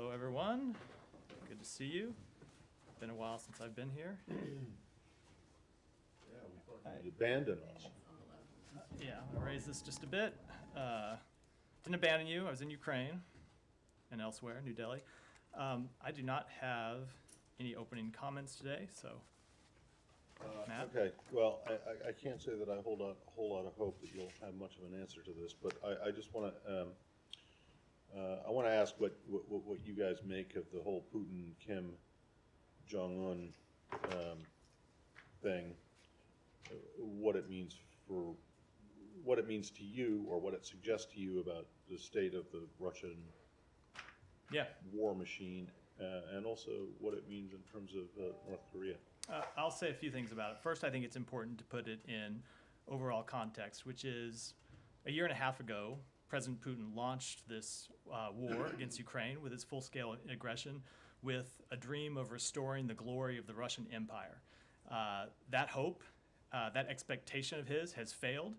Hello, everyone. Good to see you. Been a while since I've been here. Yeah, we thought you abandoned us. Yeah, I'll raise this just a bit. Didn't abandon you. I was in Ukraine and elsewhere, New Delhi. I do not have any opening comments today, so Matt? Okay, well, I can't say that I hold out a whole lot of hope that you'll have much of an answer to this, but I just want to ask what you guys make of the whole Putin, Kim Jong-un thing, what it means to you, or what it suggests to you about the state of the Russian war machine, and also what it means in terms of North Korea. I'll say a few things about it. First, I think it's important to put it in overall context, which is a year and a half ago, President Putin launched this war against Ukraine with his full-scale aggression with a dream of restoring the glory of the Russian Empire. That hope, that expectation of his has failed.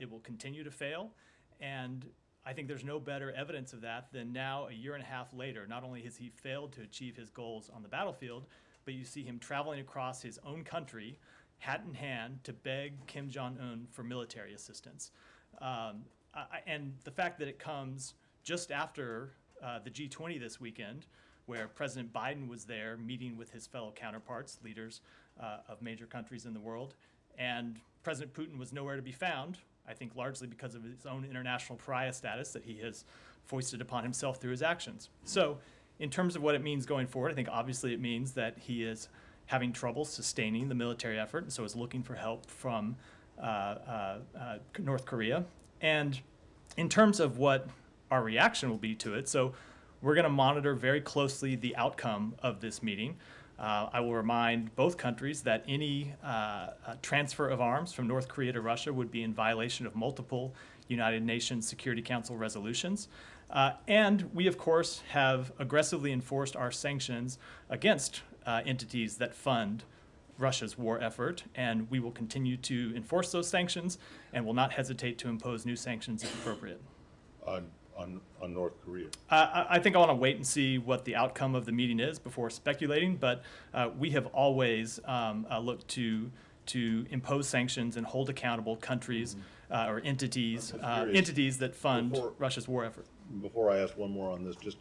It will continue to fail. And I think there's no better evidence of that than now, a year and a half later. Not only has he failed to achieve his goals on the battlefield, but you see him traveling across his own country, hat in hand, to beg Kim Jong-un for military assistance. And the fact that it comes just after the G20 this weekend, where President Biden was there meeting with his fellow counterparts, leaders of major countries in the world, and President Putin was nowhere to be found, I think largely because of his own international pariah status that he has foisted upon himself through his actions. So in terms of what it means going forward, I think obviously it means that he is having trouble sustaining the military effort, and so is looking for help from North Korea. And in terms of what our reaction will be to it, so we're going to monitor very closely the outcome of this meeting. I will remind both countries that any transfer of arms from North Korea to Russia would be in violation of multiple United Nations Security Council resolutions. And we, of course, have aggressively enforced our sanctions against entities that fund Russia's war effort, and we will continue to enforce those sanctions and will not hesitate to impose new sanctions if appropriate. On North Korea? I think I want to wait and see what the outcome of the meeting is before speculating, but we have always looked to impose sanctions and hold accountable countries or entities that fund Russia's war effort. Before I ask one more on this, just,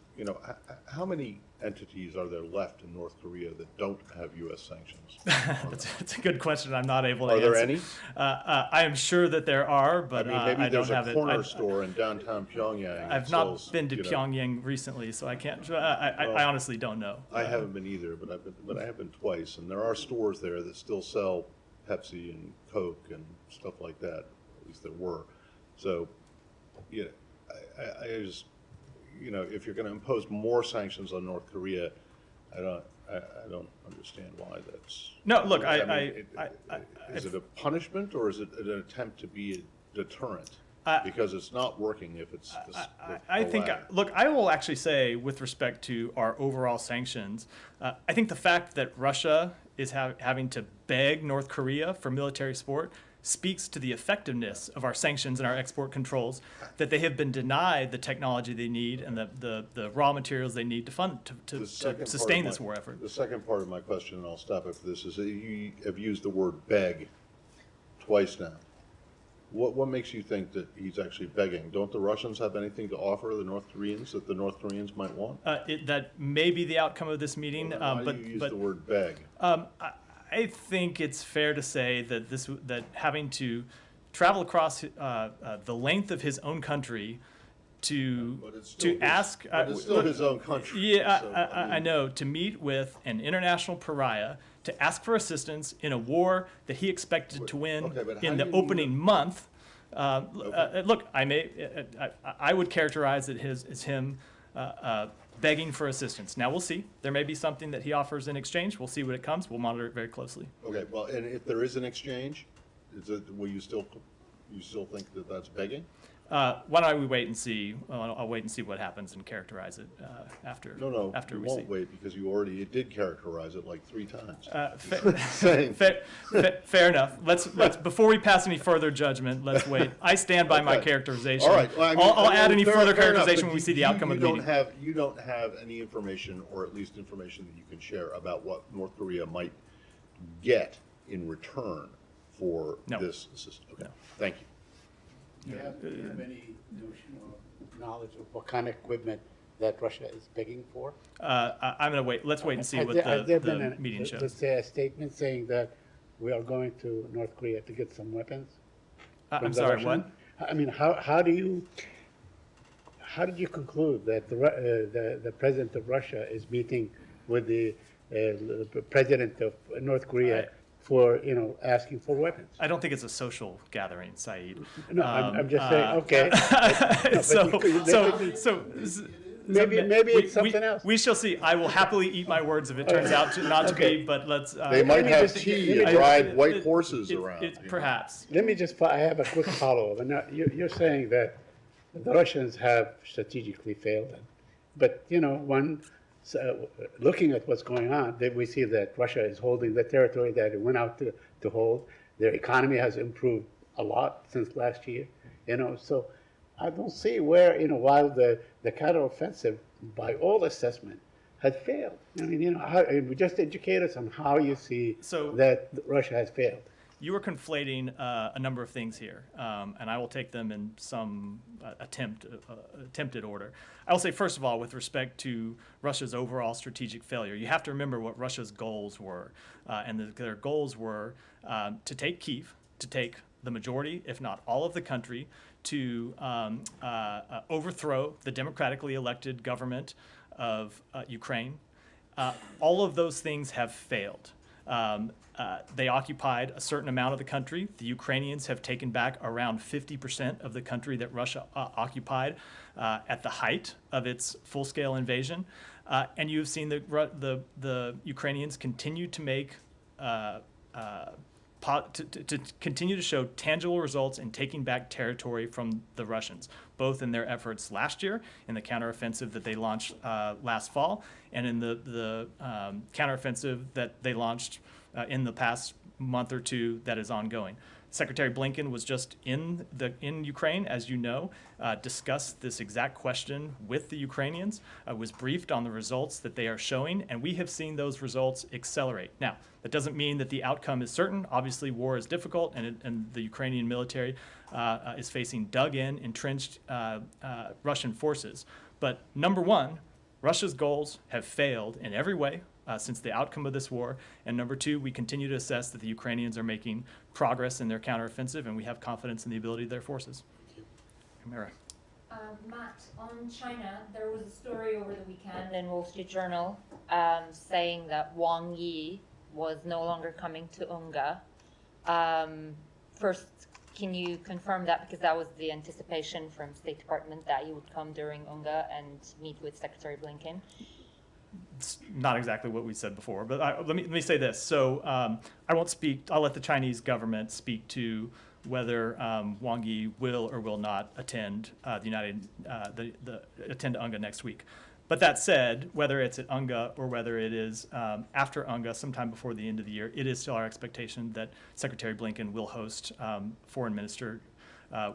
how many entities are there left in North Korea that don't have U.S. sanctions? That's a good question. I'm not able to answer. Are there any? I am sure that there are, but maybe I don't have there's a corner store in downtown Pyongyang. I've not been to Pyongyang recently, so I can't. I honestly don't know. I haven't been either, but I have been twice, and there are stores there that still sell Pepsi and Coke and stuff like that. At least there were. So, I just, if you're going to impose more sanctions on North Korea, I don't understand why that's. No, look, is it a punishment, or is it an attempt to be a deterrent? Because it's not working if it's. I think. Look, I will actually say, with respect to our overall sanctions, I think the fact that Russia is having to beg North Korea for military support speaks to the effectiveness of our sanctions and our export controls, that they have been denied the technology they need and the raw materials they need to sustain this war effort. The second part of my question, and I'll stop after this, is that you have used the word beg twice now. What makes you think that he's actually begging? Don't the Russians have anything to offer the North Koreans that the North Koreans might want? That may be the outcome of this meeting. Why do you use the word beg? I think it's fair to say that having to travel across the length of his own country to ask. But it's still his own country. Yeah, so, I know. To meet with an international pariah, to ask for assistance in a war that he expected to win in the opening month. Look, I would characterize it as him begging for assistance. Now we'll see. There may be something that he offers in exchange. We'll see what it comes. We'll monitor it very closely. Okay. Well, and if there is an exchange, will you still think that that's begging? Why don't we wait and see? I'll wait and see what happens and characterize it after. No, after you we won't see. wait because you did characterize it like 3 times. Fair, fair enough. Let's before we pass any further judgment, let's wait. I stand by my Okay. characterization. All right. Well, I mean, I'll add any fair further enough, characterization but when we see the outcome of the meeting. You don't have any information, or at least information that you can share about what North Korea might get in return for No. this assistance. Okay. No. Thank you. Do you have any notion or knowledge of what kind of equipment that Russia is begging for? I'm going to wait. Let's wait and see Has what there the been meeting shows. let's say a statement saying that we are going to North Korea to get some weapons? from I'm the sorry, Russian? what? I mean, how did you conclude that the president of Russia is meeting with the president of North Korea for asking for weapons? I don't think it's a social gathering, Saeed. No, I'm just saying. Okay. Maybe it's something else. We shall see. I will happily eat my words if it turns out not to Okay. be, but let's. They might me have just- tea let and me ride white horses around. you know. Perhaps. Let me just, I have a quick follow-up. And you're saying that the Russians have strategically failed. But, looking at what's going on, we see that Russia is holding the territory that it went out to hold. Their economy has improved a lot since last year, So I don't see where, while the counteroffensive, by all assessment, had failed. I mean, just educate us on how you see that Russia has failed. You are conflating a number of things here, and I will take them in some attempted order. I will say, first of all, with respect to Russia's overall strategic failure, you have to remember what Russia's goals were, and their goals were to take Kyiv, to take the majority, if not all of the country, to overthrow the democratically elected government of Ukraine. All of those things have failed. They occupied a certain amount of the country. The Ukrainians have taken back around 50% of the country that Russia occupied at the height of its full-scale invasion. And you've seen the Ukrainians continue to make to continue to show tangible results in taking back territory from the Russians, both in their efforts last year in the counteroffensive that they launched last fall, and in the counteroffensive that they launched in the past month or two that is ongoing. Secretary Blinken was just in Ukraine, as you know, discussed this exact question with the Ukrainians, was briefed on the results that they are showing, and we have seen those results accelerate. Now, that doesn't mean that the outcome is certain. Obviously, war is difficult, and the Ukrainian military is facing dug-in, entrenched Russian forces. But number one, Russia's goals have failed in every way since the outcome of this war. And number two, we continue to assess that the Ukrainians are making progress in their counteroffensive, and we have confidence in the ability of their forces. Mara. Matt, on China, there was a story over the weekend in Wall Street Journal saying that Wang Yi was no longer coming to UNGA. First, can you confirm that? Because that was the anticipation from State Department that he would come during UNGA and meet with Secretary Blinken. It's not exactly what we said before, but let me say this. So I won't speak. I'll let the Chinese government speak to whether Wang Yi will or will not attend attend UNGA next week. But that said, whether it's at UNGA or whether it is after UNGA, sometime before the end of the year, it is still our expectation that Secretary Blinken will host Foreign Minister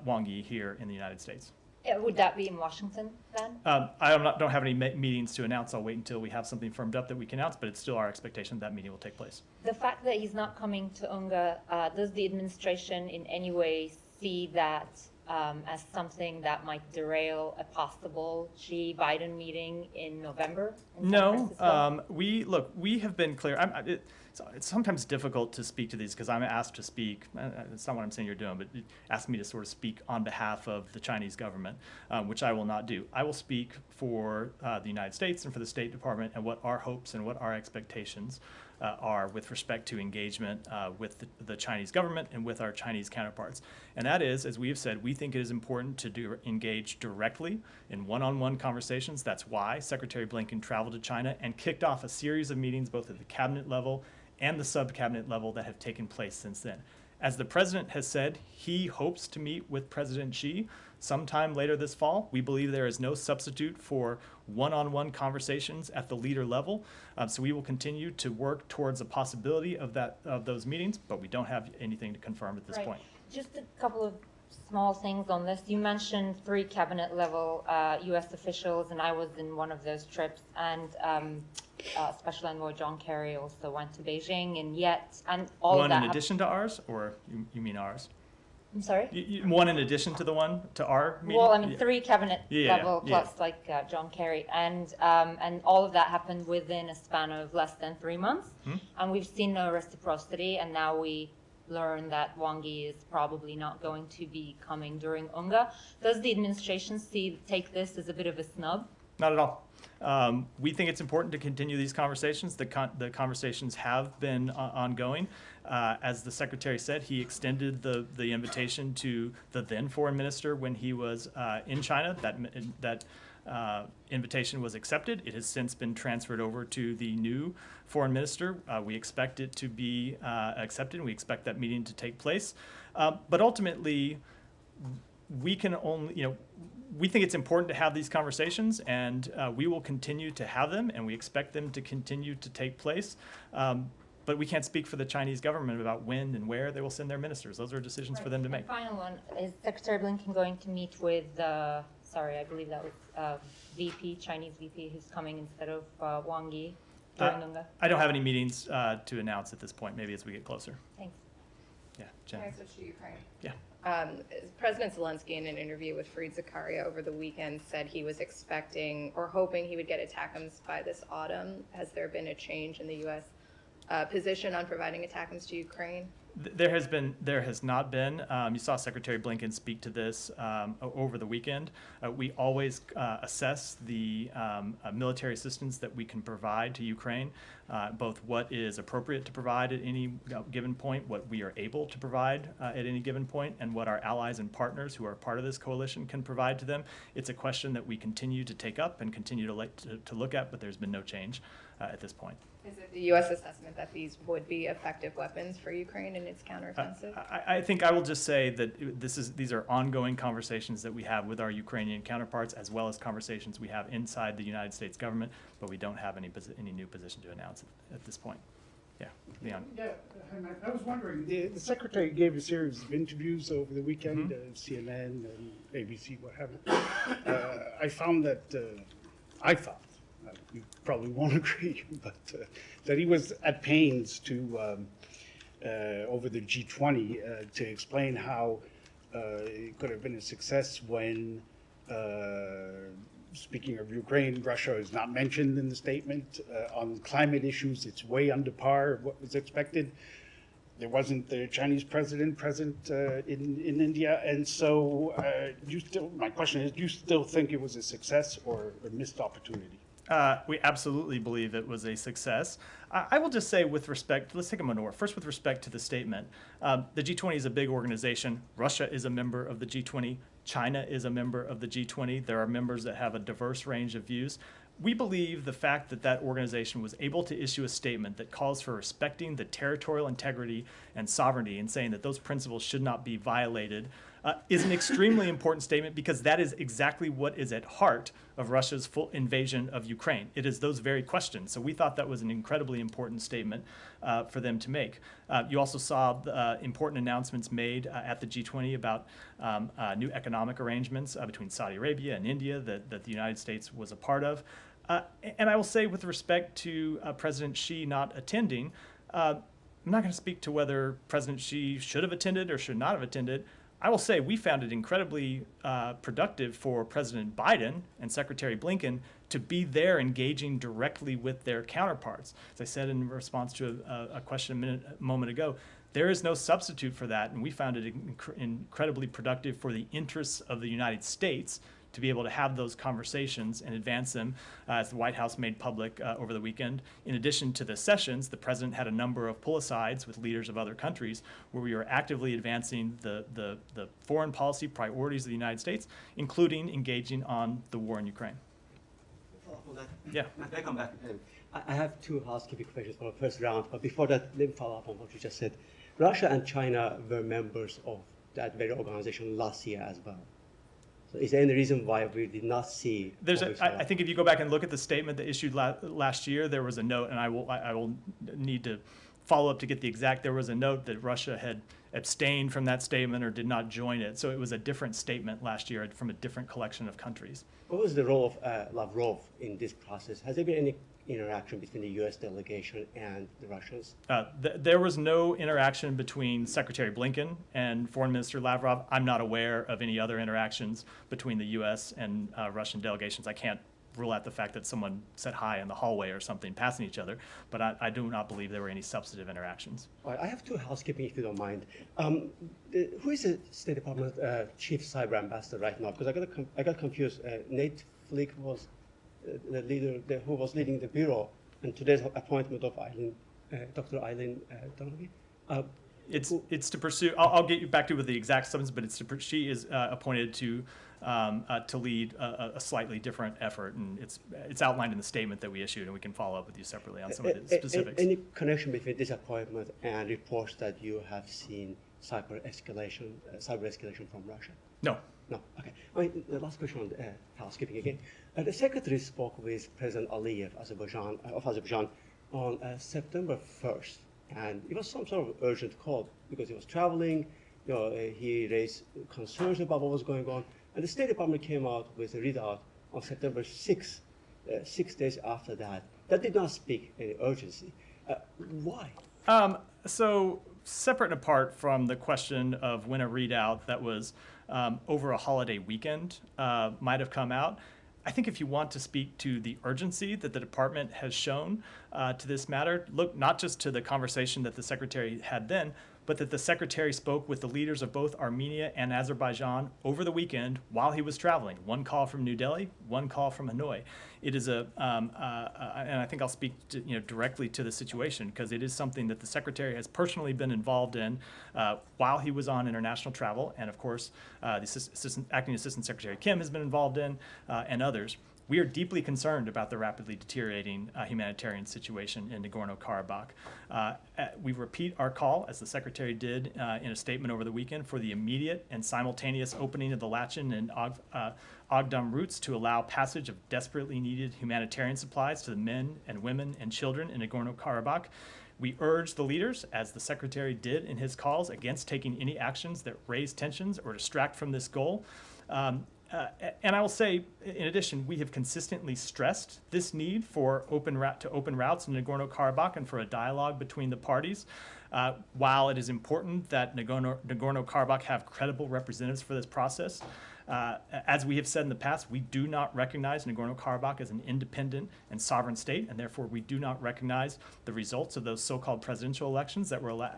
Wang Yi here in the United States. Would that be in Washington then? I don't have any meetings to announce. I'll wait until we have something firmed up that we can announce, but it's still our expectation that meeting will take place. The fact that he's not coming to UNGA, does the administration in any way see that as something that might derail a possible Xi-Biden meeting in November? No, we have been clear. It's sometimes difficult to speak to these because I'm asked to speak. It's not what I'm saying you're doing, but ask me to sort of speak on behalf of the Chinese government, which I will not do. I will speak for the United States and for the State Department and what our hopes and what our expectations are with respect to engagement with the Chinese government and with our Chinese counterparts. And that is, as we have said, we think it is important to engage directly in one-on-one conversations. That's why Secretary Blinken traveled to China and kicked off a series of meetings both at the cabinet level and the sub-cabinet level that have taken place since then. As the president has said, he hopes to meet with President Xi sometime later this fall. We believe there is no substitute for one-on-one conversations at the leader level. So we will continue to work towards a possibility of those meetings, but we don't have anything to confirm at this Right. point. Just a couple of small things on this. You mentioned 3 cabinet level U.S. officials, and I was in one of those trips, and Special Envoy John Kerry also went to Beijing, and all One of that. in addition to ours, or you mean ours? I'm sorry? One in addition to the one, to our meeting? Well, I mean, Yeah. 3 cabinet Yeah, level yeah. plus like John Kerry, and all of that happened within a span of less than 3 months, and we've seen no reciprocity, and now we learn that Wang Yi is probably not going to be coming during UNGA. Does the administration take this as a bit of a snub? Not at all. We think it's important to continue these conversations. The conversations have been ongoing. As the secretary said, he extended the invitation to the then foreign minister when he was in China. That invitation was accepted. It has since been transferred over to the new foreign minister. We expect it to be accepted, and we expect that meeting to take place. But ultimately, we can only, we think it's important to have these conversations, and we will continue to have them, and we expect them to continue to take place. But we can't speak for the Chinese government about when and where they will send their ministers. Those are decisions for them to make. Final one, is Secretary Blinken going to meet with, I believe that was VP, Chinese VP, who's coming instead of Wang Yi during UNGA? I don't have any meetings to announce at this point, maybe as we get closer. Thanks. Yeah, Jen. Can I switch to Ukraine? Yeah. President Zelensky, in an interview with Fareed Zakaria over the weekend, said he was expecting or hoping he would get ATACMS by this autumn. Has there been a change in the U.S. Position on providing ATACMS to Ukraine? There has not been. You saw Secretary Blinken speak to this over the weekend. We always assess the military assistance that we can provide to Ukraine, both what is appropriate to provide at any given point, what we are able to provide at any given point, and what our allies and partners who are part of this coalition can provide to them. It's a question that we continue to take up and continue to look at, but there's been no change at this point. Is it the U.S. assessment that these would be effective weapons for Ukraine in its counteroffensive? I think I will just say that these are ongoing conversations that we have with our Ukrainian counterparts, as well as conversations we have inside the United States government, but we don't have any new position to announce at this point. Yeah, Leon. Yeah, I was wondering, the secretary gave a series of interviews over the weekend, CNN and ABC, what have you. I found that, you probably won't agree, but that he was at pains to, over the G20, to explain how it could have been a success when, speaking of Ukraine, Russia is not mentioned in the statement. On climate issues, it's way under par of what was expected. There wasn't the Chinese president present in India, and so my question is, do you still think it was a success or a missed opportunity? We absolutely believe it was a success. I will just say with respect, let's take a moment. First, with respect to the statement, the G20 is a big organization. Russia is a member of the G20. China is a member of the G20. There are members that have a diverse range of views. We believe the fact that that organization was able to issue a statement that calls for respecting the territorial integrity and sovereignty and saying that those principles should not be violated is an extremely important statement, because that is exactly what is at heart of Russia's full invasion of Ukraine. It is those very questions. So we thought that was an incredibly important statement for them to make. You also saw important announcements made at the G20 about new economic arrangements between Saudi Arabia and India that the United States was a part of. And I will say, with respect to President Xi not attending, I'm not going to speak to whether President Xi should have attended or should not have attended. I will say we found it incredibly productive for President Biden and Secretary Blinken to be there engaging directly with their counterparts. As I said in response to a question a moment ago, there is no substitute for that, and we found it incredibly productive for the interests of the United States to be able to have those conversations and advance them, as the White House made public over the weekend. In addition to the sessions, the president had a number of pull-asides with leaders of other countries where we were actively advancing the foreign policy priorities of the United States, including engaging on the war in Ukraine. Follow up on that. Yeah. May I come back? I have two housekeeping questions for the first round, but before that, let me follow up on what you just said. Russia and China were members of that very organization last year as well. So is there any reason why we did not see? I think if you go back and look at the statement that issued last year, there was a note, and I will need to follow up to get the exact. There was a note that Russia had abstained from that statement or did not join it. So it was a different statement last year from a different collection of countries. What was the role of Lavrov in this process? Has there been any interaction between the U.S. delegation and the Russians? There was no interaction between Secretary Blinken and Foreign Minister Lavrov. I'm not aware of any other interactions between the U.S. and Russian delegations. I can't rule out the fact that someone said hi in the hallway or something, passing each other, but I do not believe there were any substantive interactions. All right, I have two housekeeping, if you don't mind. Who is the State Department Chief Cyber Ambassador right now? Because I got confused. Nate Flick was the leader who was leading the bureau, and today's appointment of Dr. Eileen Donoghue. It's to pursue. I'll get you back to you with the exact substance, but she is appointed to lead a slightly different effort, and it's outlined in the statement that we issued, and we can follow up with you separately on some of the specifics. Any connection between this appointment and reports that you have seen cyber escalation from Russia? No. No. Okay. The last question on housekeeping again. The secretary spoke with President Aliyev of Azerbaijan on September 1st, and it was some sort of urgent call because he was traveling. He raised concerns about what was going on, and the State Department came out with a readout on September 6th, 6 days after that. That did not speak any urgency. Why? So separate and apart from the question of when a readout that was over a holiday weekend might have come out, I think if you want to speak to the urgency that the department has shown to this matter, look not just to the conversation that the secretary had then, but that the secretary spoke with the leaders of both Armenia and Azerbaijan over the weekend while he was traveling. One call from New Delhi, one call from Hanoi. It is and I think I'll speak directly to the situation because it is something that the secretary has personally been involved in while he was on international travel, and of course the acting assistant secretary Kim has been involved in, and others. We are deeply concerned about the rapidly deteriorating humanitarian situation in Nagorno-Karabakh. We repeat our call, as the Secretary did in a statement over the weekend, for the immediate and simultaneous opening of the Lachin and Ogdam routes to allow passage of desperately needed humanitarian supplies to the men and women and children in Nagorno-Karabakh. We urge the leaders, as the Secretary did in his calls, against taking any actions that raise tensions or distract from this goal. And I will say, in addition, we have consistently stressed this need for open routes in Nagorno-Karabakh and for a dialogue between the parties. While it is important that Nagorno-Karabakh have credible representatives for this process, as we have said in the past, we do not recognize Nagorno-Karabakh as an independent and sovereign state, and therefore we do not recognize the results of those so-called presidential elections that were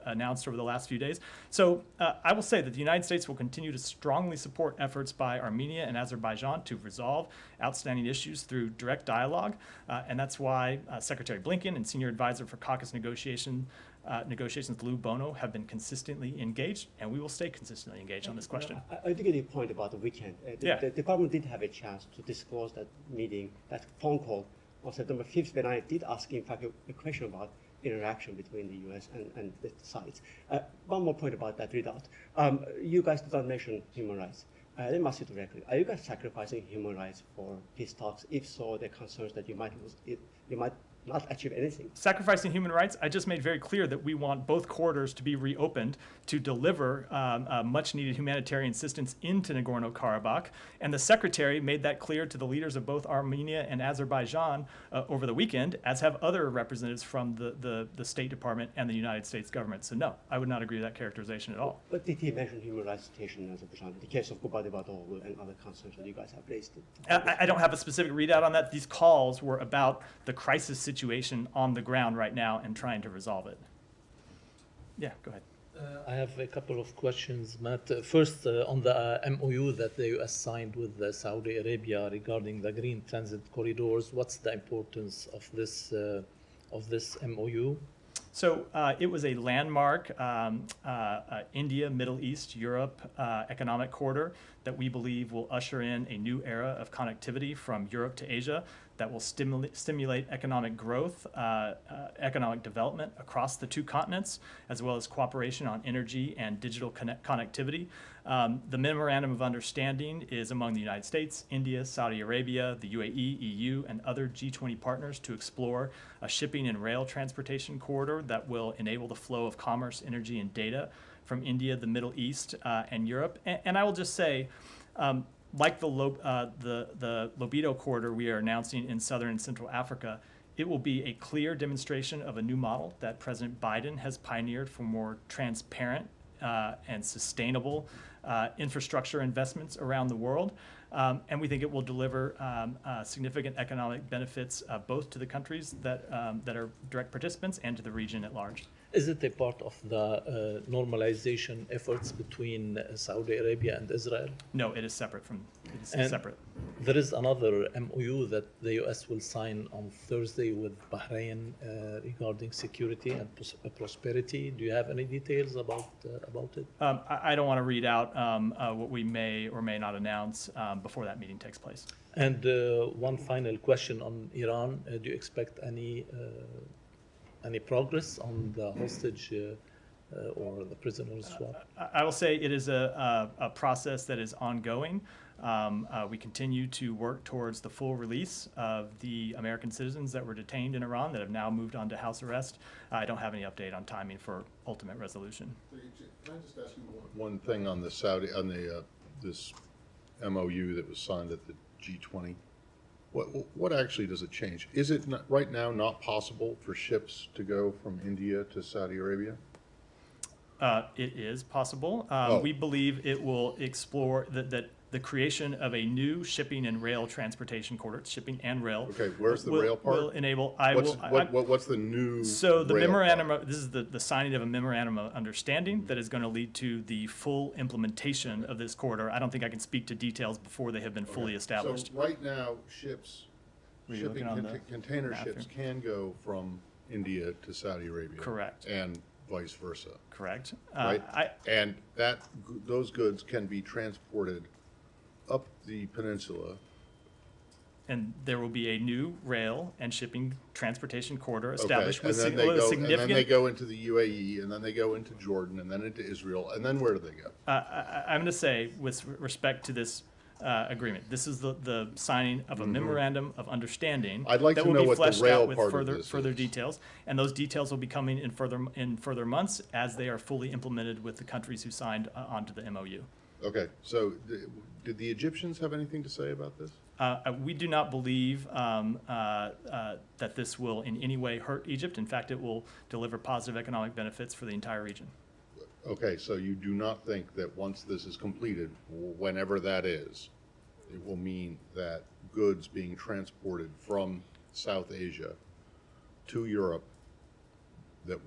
announced over the last few days. So I will say that the United States will continue to strongly support efforts by Armenia and Azerbaijan to resolve outstanding issues through direct dialogue, and that's why Secretary Blinken and Senior Advisor for Caucasus negotiations Lou Bono have been consistently engaged, and we will stay consistently engaged on this question. I do get your point about the weekend. The department did have a chance to disclose that meeting, that phone call on September 5th, when I did ask, in fact, a question about interaction between the U.S. and the sides. One more point about that readout. You guys did not mention human rights. Let me ask you directly. Are you guys sacrificing human rights for peace talks? If so, there are concerns that you might not achieve anything. Sacrificing human rights, I just made very clear that we want both corridors to be reopened to deliver much needed humanitarian assistance into Nagorno-Karabakh. And the Secretary made that clear to the leaders of both Armenia and Azerbaijan over the weekend, as have other representatives from the State Department and the United States government. So no, I would not agree with that characterization at all. But did he mention human rights situation in Azerbaijan, in the case of Kubadibadoglu and other concerns that you guys have raised? I don't have a specific readout on that. These calls were about the crisis situation on the ground right now and trying to resolve it. Yeah, go ahead. I have a couple of questions, Matt. First, on the MOU that the U.S. signed with Saudi Arabia regarding the green transit corridors, what's the importance of this MOU? So it was a landmark India, Middle East, Europe economic corridor that we believe will usher in a new era of connectivity from Europe to Asia. that will stimulate economic growth, economic development across the two continents, as well as cooperation on energy and digital connectivity. The Memorandum of Understanding is among the United States, India, Saudi Arabia, the UAE, EU, and other G20 partners to explore a shipping and rail transportation corridor that will enable the flow of commerce, energy, and data from India, the Middle East, and Europe. And I will just say, like the Lobito corridor we are announcing in Southern and Central Africa, it will be a clear demonstration of a new model that President Biden has pioneered for more transparent and sustainable infrastructure investments around the world. And we think it will deliver significant economic benefits both to the countries that are direct participants and to the region at large. Is it a part of the normalization efforts between Saudi Arabia and Israel? No, it is separate from, it's And separate. There is another MOU that the U.S. will sign on Thursday with Bahrain regarding security and prosperity. Do you have any details about it? I don't want to read out what we may or may not announce before that meeting takes place. And one final question on Iran. Do you expect any progress on the hostage or the prisoner swap? I will say it is a process that is ongoing. We continue to work towards the full release of the American citizens that were detained in Iran that have now moved on to house arrest. I don't have any update on timing for ultimate resolution. Can I just ask you one thing on the this MOU that was signed at the G20? What actually does it change? Is it not, right now not possible for ships to go from India to Saudi Arabia? It is possible. Oh. We believe it will explore that the creation of a new shipping and rail transportation corridor, shipping and rail. Okay, where's the rail part? Will enable. What's the new? So the rail memorandum. part? This is the signing of a memorandum of understanding that is going to lead to the full implementation of this corridor. I don't think I can speak to details before they have been fully established. So right now, ships, Were you shipping looking on the container map ships here? can go from India to Saudi Arabia. Correct. And vice versa, Correct. right? And those goods can be transported up the peninsula. And there will be a new rail and shipping transportation corridor Okay, established and with then they go, and then significant. they go into the UAE, and then they go into Jordan, and then into Israel, and then where do they go? I'm going to say, with respect to this agreement, this is the signing of a memorandum of understanding. I'd like that to will know be what the fleshed rail out with part of further this further is. details, and those details will be coming in further months as they are fully implemented with the countries who signed onto the MOU. Okay, so did the Egyptians have anything to say about this? We do not believe that this will in any way hurt Egypt. In fact, it will deliver positive economic benefits for the entire region. Okay, so you do not think that once this is completed, whenever that is, it will mean that goods being transported from South Asia to Europe that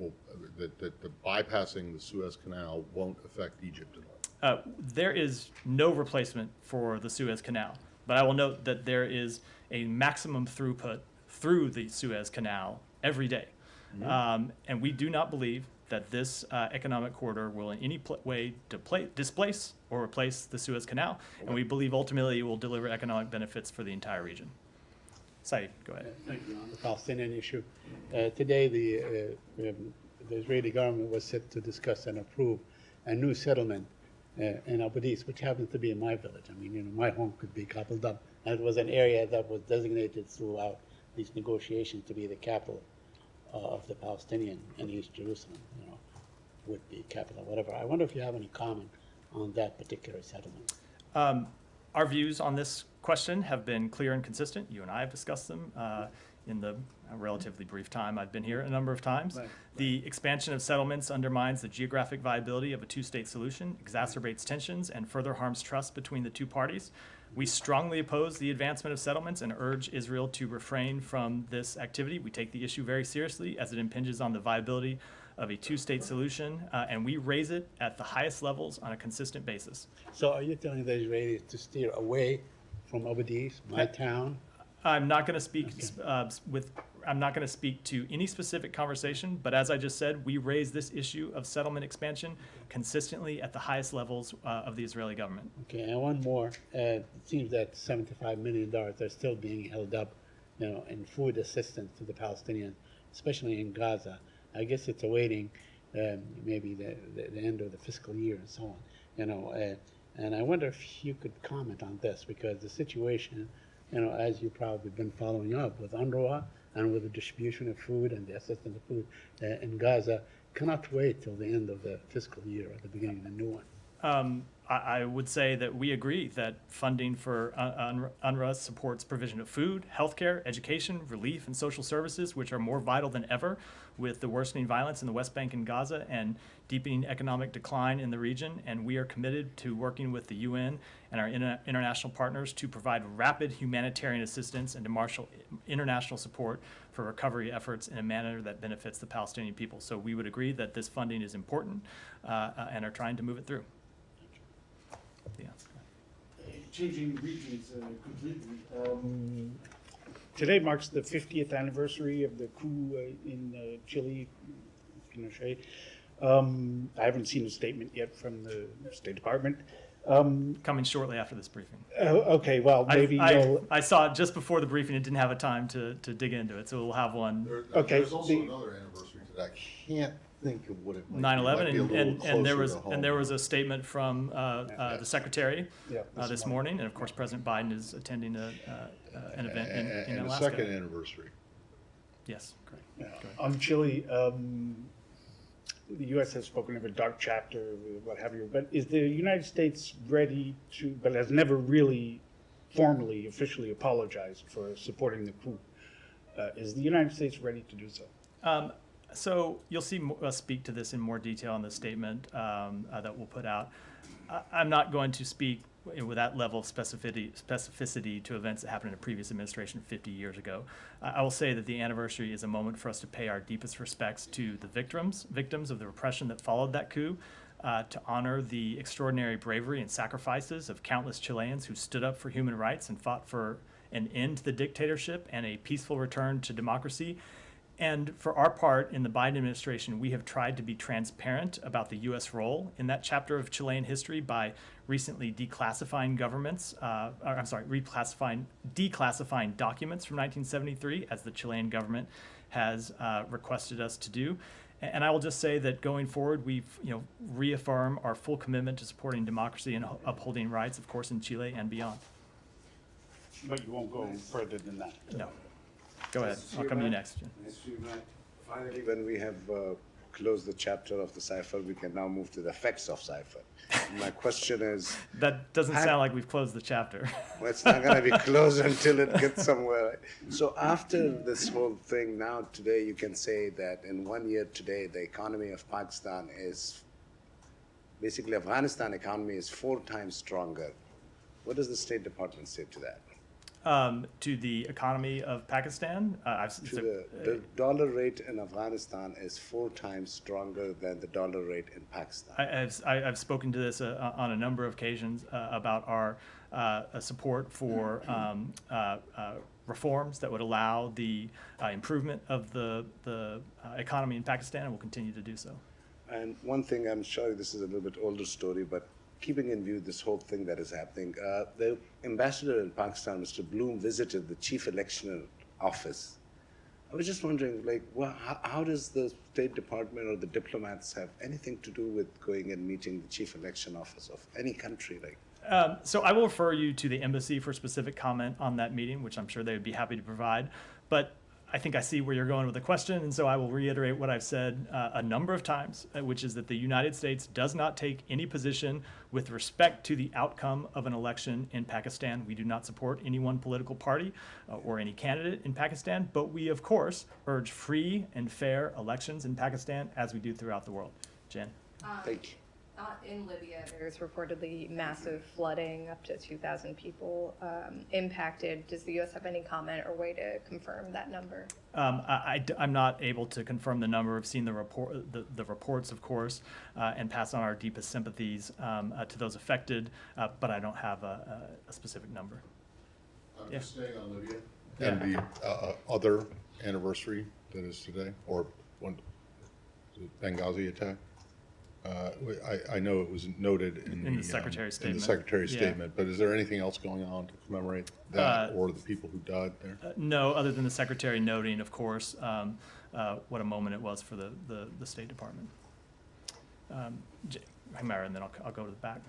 bypassing the Suez Canal won't affect Egypt at all? There is no replacement for the Suez Canal, but I will note that there is a maximum throughput through the Suez Canal every day. And we do not believe that this economic corridor will in any way displace or replace the Suez Canal, and we believe ultimately it will deliver economic benefits for the entire region. Saeed, go ahead. Thank you. On the Palestinian issue, today the Israeli government was set to discuss and approve a new settlement in Abu Dis, which happens to be in my village. I mean, my home could be gobbled up. And it was an area that was designated throughout these negotiations to be the capital of the Palestinian in East Jerusalem, would be capital, whatever. I wonder if you have any comment on that particular settlement. Our views on this question have been clear and consistent. You and I have discussed them in the relatively brief time I've been here a number of times. Right. The expansion of settlements undermines the geographic viability of a two-state solution, exacerbates tensions, and further harms trust between the two parties. We strongly oppose the advancement of settlements and urge Israel to refrain from this activity. We take the issue very seriously as it impinges on the viability of a two-state solution, and we raise it at the highest levels on a consistent basis. So are you telling the Israelis to steer away from Abu Dis, my town? I'm not going to speak I'm not going to speak to any specific conversation, but as I just said, we raise this issue of settlement expansion consistently at the highest levels of the Israeli government. Okay, and one more. It seems that $75 million are still being held up in food assistance to the Palestinians, especially in Gaza. I guess it's awaiting maybe the end of the fiscal year and so on. And I wonder if you could comment on this, because the situation, as you've probably been following up with UNRWA and with the distribution of food and the assistance of food in Gaza, cannot wait till the end of the fiscal year or the beginning of the new one. I would say that we agree that funding for UNRWA supports provision of food, healthcare, education, relief, and social services, which are more vital than ever with the worsening violence in the West Bank and Gaza and deepening economic decline in the region. And we are committed to working with the UN and our international partners to provide rapid humanitarian assistance and to marshal international support for recovery efforts in a manner that benefits the Palestinian people. So we would agree that this funding is important and are trying to move it through. Yeah. Changing regions completely. Today marks the 50th anniversary of the coup in Chile, Pinochet. I haven't seen a statement yet from the State Department. Coming shortly after this briefing. Okay, well, maybe you'll... I saw it just before the briefing and didn't have a time to dig into it, so we'll have one. There's also another anniversary that I can't think of what it might be. 9/11, and there was a statement from the secretary this morning, and of course President Biden is attending an event in and Alaska. the second anniversary. Yes, correct. Yeah. On Chile, the U.S. has spoken of a dark chapter, what have you, but is the United States ready to, but has never really formally, officially apologized for supporting the coup? Is the United States ready to do so? So you'll see us speak to this in more detail in the statement that we'll put out. I'm not going to speak with that level of specificity to events that happened in a previous administration 50 years ago. I will say that the anniversary is a moment for us to pay our deepest respects to the victims of the repression that followed that coup, to honor the extraordinary bravery and sacrifices of countless Chileans who stood up for human rights and fought for an end to the dictatorship and a peaceful return to democracy. And for our part in the Biden administration, we have tried to be transparent about the U.S. role in that chapter of Chilean history by recently declassifying declassifying documents from 1973, as the Chilean government has requested us to do. And I will just say that going forward, we've reaffirm our full commitment to supporting democracy and upholding rights, of course, in Chile and beyond. But you won't go further than that? No. Go ahead. I'll come to you next. Finally, when we have closed the chapter of the cipher, we can now move to the effects of cipher. My question is... That doesn't sound like we've closed the chapter. Well, it's not going to be closed until it gets somewhere. So after this whole thing, now today you can say that in 1 year today, the economy of Pakistan is... Basically, Afghanistan economy is 4 times stronger. What does the State Department say to that? To the economy of Pakistan. The dollar rate in Afghanistan is 4 times stronger than the dollar rate in Pakistan. I've spoken to this on a number of occasions about our support for reforms that would allow the improvement of the economy in Pakistan, and will continue to do so. And one thing, I'm sure this is a little bit older story, but keeping in view this whole thing that is happening, the ambassador in Pakistan, Mr. Bloom, visited the chief election office. I was just wondering, how does the State Department or the diplomats have anything to do with going and meeting the chief election office of any country? So I will refer you to the embassy for specific comment on that meeting, which I'm sure they would be happy to provide. But I think I see where you're going with the question, and so I will reiterate what I've said a number of times, which is that the United States does not take any position with respect to the outcome of an election in Pakistan. We do not support any one political party or any candidate in Pakistan, but we, of course, urge free and fair elections in Pakistan, as we do throughout the world. Jen? Thank you. In Libya, there's reportedly massive flooding, up to 2,000 people impacted. Does the U.S. have any comment or way to confirm that number? I'm not able to confirm the number. I've seen the reports, of course, and pass on our deepest sympathies to those affected, but I don't have a specific number. Just staying on Libya and the other anniversary that is today, or the Benghazi attack. I know it was noted in the Secretary's in the statement. Secretary's Yeah. statement, but is there anything else going on to commemorate that or the people who died there? No, other than the Secretary noting, of course, what a moment it was for the State Department. Mara, and then I'll go to the back.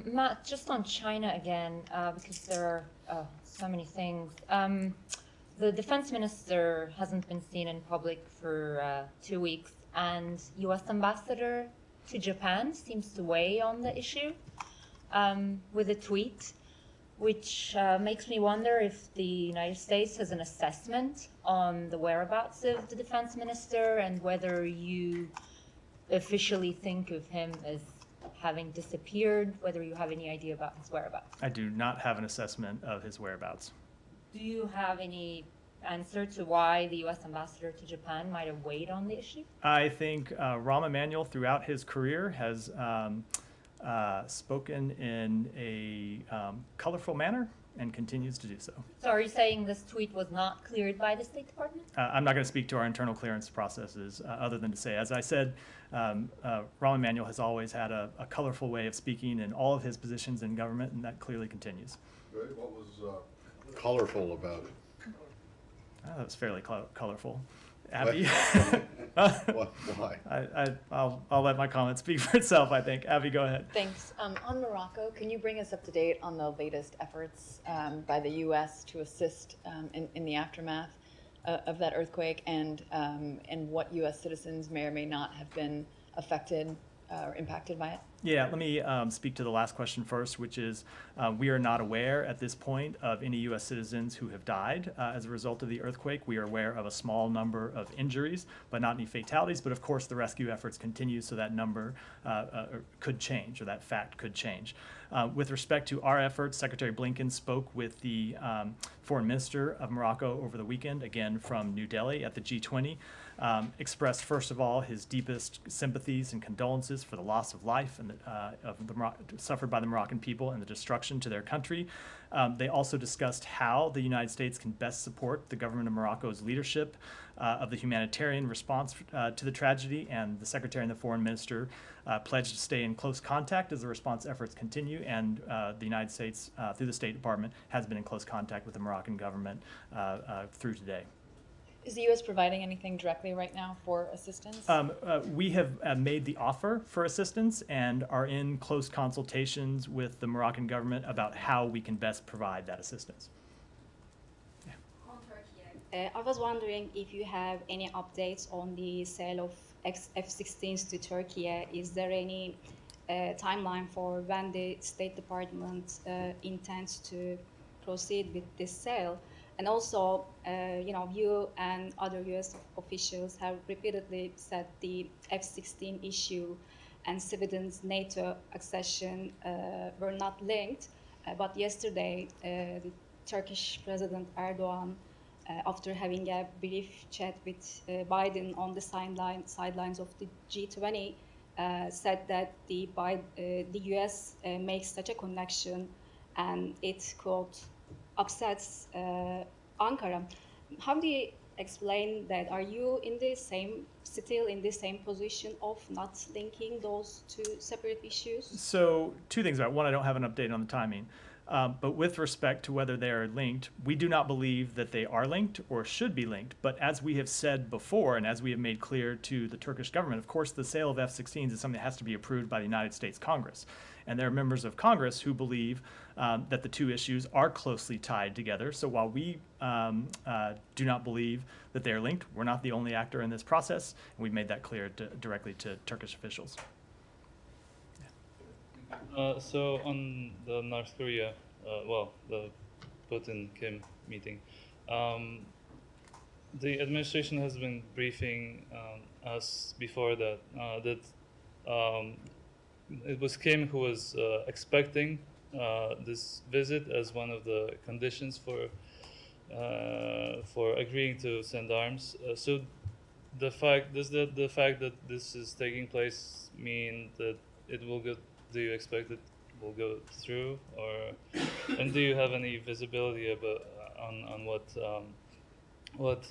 Matt, just on China again, because there are so many things. The defense minister hasn't been seen in public for 2 weeks, and U.S. ambassador to Japan seems to weigh on the issue with a tweet, which makes me wonder if the United States has an assessment on the whereabouts of the defense minister and whether you officially think of him as having disappeared, whether you have any idea about his whereabouts. I do not have an assessment of his whereabouts. Do you have any answer to why the U.S. ambassador to Japan might have weighed on the issue? I think Rahm Emanuel, throughout his career, has spoken in a colorful manner and continues to do so. So are you saying this tweet was not cleared by the State Department? I'm not going to speak to our internal clearance processes other than to say, as I said, Rahm Emanuel has always had a colorful way of speaking in all of his positions in government, and that clearly continues. What was colorful about it? That was fairly colorful. Abby? Why? I'll let my comment speak for itself, I think. Abby, go ahead. Thanks. On Morocco, can you bring us up to date on the latest efforts by the U.S. to assist in the aftermath of that earthquake, and what U.S. citizens may or may not have been affected or impacted by it? Yeah, let me speak to the last question first, which is we are not aware at this point of any U.S. citizens who have died as a result of the earthquake. We are aware of a small number of injuries, but not any fatalities. But of course, the rescue efforts continue, so that number could change, or that fact could change. With respect to our efforts, Secretary Blinken spoke with the foreign minister of Morocco over the weekend, again from New Delhi at the G20. Expressed, first of all, his deepest sympathies and condolences for the loss of life and suffered by the Moroccan people and the destruction to their country. They also discussed how the United States can best support the government of Morocco's leadership of the humanitarian response to the tragedy, and the Secretary and the Foreign Minister pledged to stay in close contact as the response efforts continue, and the United States, through the State Department, has been in close contact with the Moroccan government through today. Is the U.S. providing anything directly right now for assistance? We have made the offer for assistance and are in close consultations with the Moroccan government about how we can best provide that assistance. Yeah. On Turkey, I was wondering if you have any updates on the sale of F-16s to Turkey. Is there any timeline for when the State Department intends to proceed with this sale? And also, you and other U.S. officials have repeatedly said the F-16 issue and Sweden's NATO accession were not linked. But yesterday, the Turkish President Erdogan, after having a brief chat with Biden on the sidelines of the G20, said that the U.S. makes such a connection, and it quote upsets Ankara. How do you explain that? Are you still in the same position of not linking those two separate issues? So, two things about it. One, I don't have an update on the timing. But with respect to whether they are linked, we do not believe that they are linked or should be linked. But as we have said before, and as we have made clear to the Turkish government, of course, the sale of F-16s is something that has to be approved by the United States Congress. And there are members of Congress who believe that the two issues are closely tied together. So while we do not believe that they are linked, we're not the only actor in this process. And we've made that clear directly to Turkish officials. So on the North Korea, the Putin-Kim meeting, the administration has been briefing us before that it was Kim who was expecting this visit as one of the conditions for agreeing to send arms. So the fact that this is taking place mean that it will go? Do you expect it will go through, and do you have any visibility about on what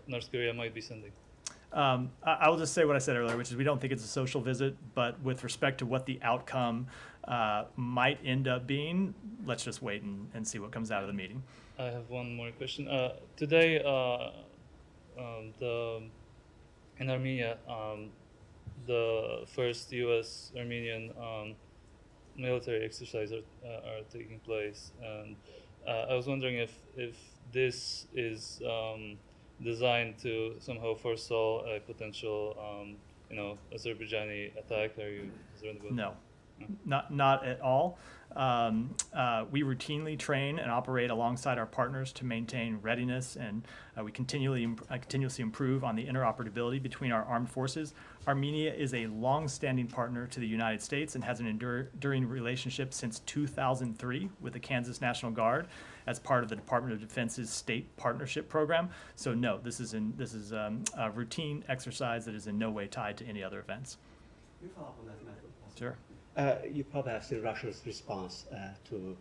North Korea might be sending? I will just say what I said earlier, which is we don't think it's a social visit, but with respect to what the outcome might end up being, let's just wait and see what comes out of the meeting. I have one more question. Today, in Armenia, the first U.S.-Armenian military exercises are taking place, and I was wondering if this is designed to somehow forestall a potential, Azerbaijani attack. Are you concerned about? No. Not at all. We routinely train and operate alongside our partners to maintain readiness, and we continuously improve on the interoperability between our armed forces. Armenia is a long-standing partner to the United States and has an enduring relationship since 2003 with the Kansas National Guard as part of the Department of Defense's State Partnership Program. So no, this is a routine exercise that is in no way tied to any other events. You follow up on that, Matthew? Sure. You probably have seen Russia's response to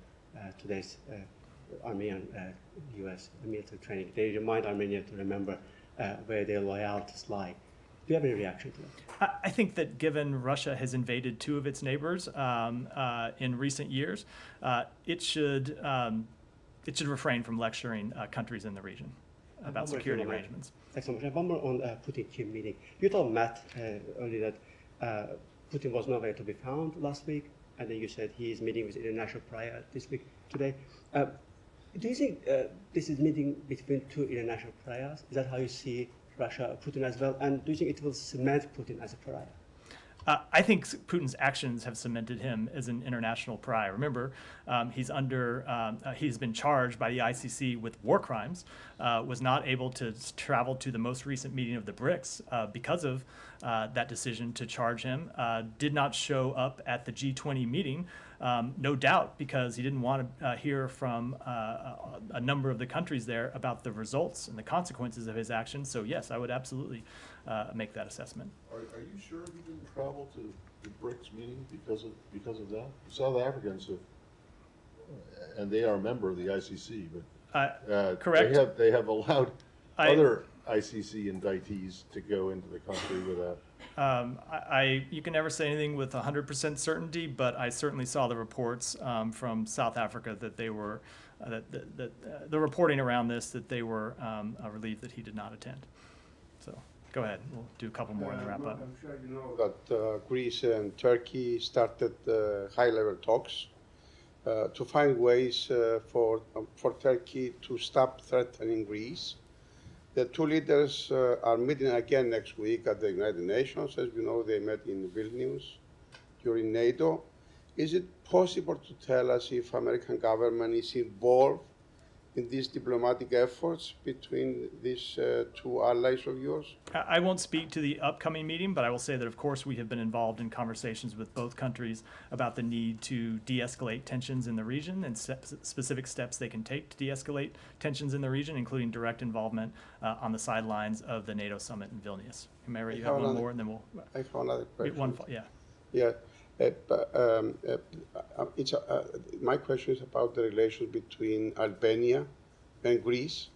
today's Armenian U.S. military training. They remind Armenia to remember where their loyalties lie. Do you have any reaction to that? I think that given Russia has invaded two of its neighbors in recent years, it should refrain from lecturing countries in the region about security arrangements. Thanks so much. I have one more on Putin-Kim meeting. You told Matt earlier that Putin was nowhere to be found last week, and then you said he is meeting with international pariah this week, today. Do you think this is meeting between two international pariahs? Is that how you see Russia, Putin as well? And do you think it will cement Putin as a pariah? I think Putin's actions have cemented him as an international pariah. Remember, he's been charged by the ICC with war crimes, was not able to travel to the most recent meeting of the BRICS because of that decision to charge him, did not show up at the G20 meeting, no doubt because he didn't want to hear from a number of the countries there about the results and the consequences of his actions. So yes, I would absolutely make that assessment. Are you sure he didn't travel to the BRICS meeting because of that? South Africans have, and they are a member of the ICC, but correct. They have allowed other ICC indictees to go into the country without. You can never say anything with 100% certainty, but I certainly saw the reports from South Africa that they were the reporting around this that they were relieved that he did not attend. So go ahead, we'll do a couple more in the wrap up. I'm sure you know that Greece and Turkey started high-level talks to find ways for Turkey to stop threatening Greece. The two leaders are meeting again next week at the United Nations. As you know, they met in Vilnius during NATO. Is it possible to tell us if American government is involved in these diplomatic efforts between these two allies of yours? I won't speak to the upcoming meeting, but I will say that, of course, we have been involved in conversations with both countries about the need to de-escalate tensions in the region and specific steps they can take to de-escalate tensions in the region, including direct involvement on the sidelines of the NATO summit in Vilnius. Mary, you have one more, and then we'll... I have another question. Yeah. My question is about the relations between Albania and Greece,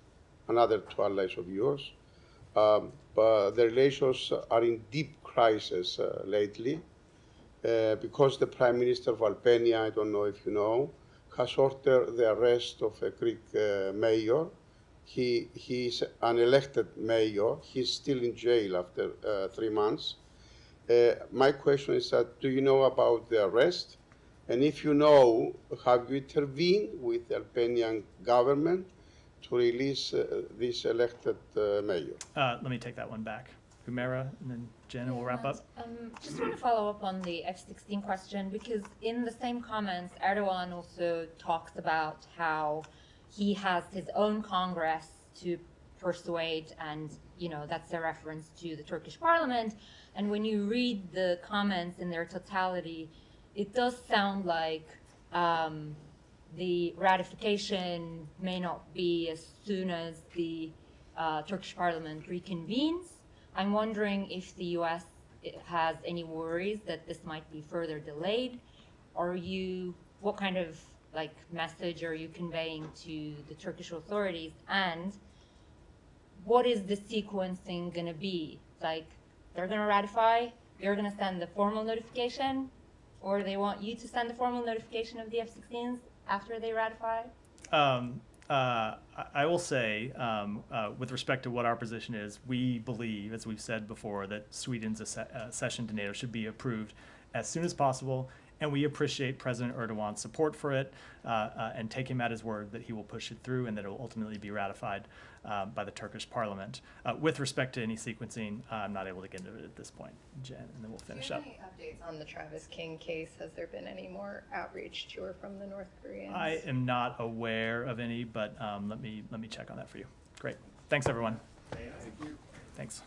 another two allies of yours. But the relations are in deep crisis lately because the Prime Minister of Albania, I don't know if you know, has ordered the arrest of a Greek mayor. He is an elected mayor. He's still in jail after 3 months. My question is that, do you know about the arrest? And if you know, have you intervened with the Albanian government to release this elected mayor? Let me take that one back. Humera, and then Jen, we'll wrap up. Just want to follow up on the F-16 question, because in the same comments, Erdogan also talks about how he has his own Congress to persuade, and that's a reference to the Turkish parliament. And when you read the comments in their totality, it does sound like the ratification may not be as soon as the Turkish parliament reconvenes. I'm wondering if the U.S. has any worries that this might be further delayed, or what kind of message are you conveying to the Turkish authorities, and what is the sequencing going to be? like they're going to ratify, you're going to send the formal notification, or they want you to send the formal notification of the F-16s after they ratify? I will say, with respect to what our position is, we believe, as we've said before, that Sweden's accession to NATO should be approved as soon as possible, and we appreciate President Erdogan's support for it, and take him at his word that he will push it through and that it will ultimately be ratified by the Turkish parliament. With respect to any sequencing, I'm not able to get into it at this point, Jen, and then we'll finish up. Do you have any updates on the Travis King case? Has there been any more outreach to or from the North Koreans? I am not aware of any, but let me check on that for you. Great. Thanks, everyone. Thanks.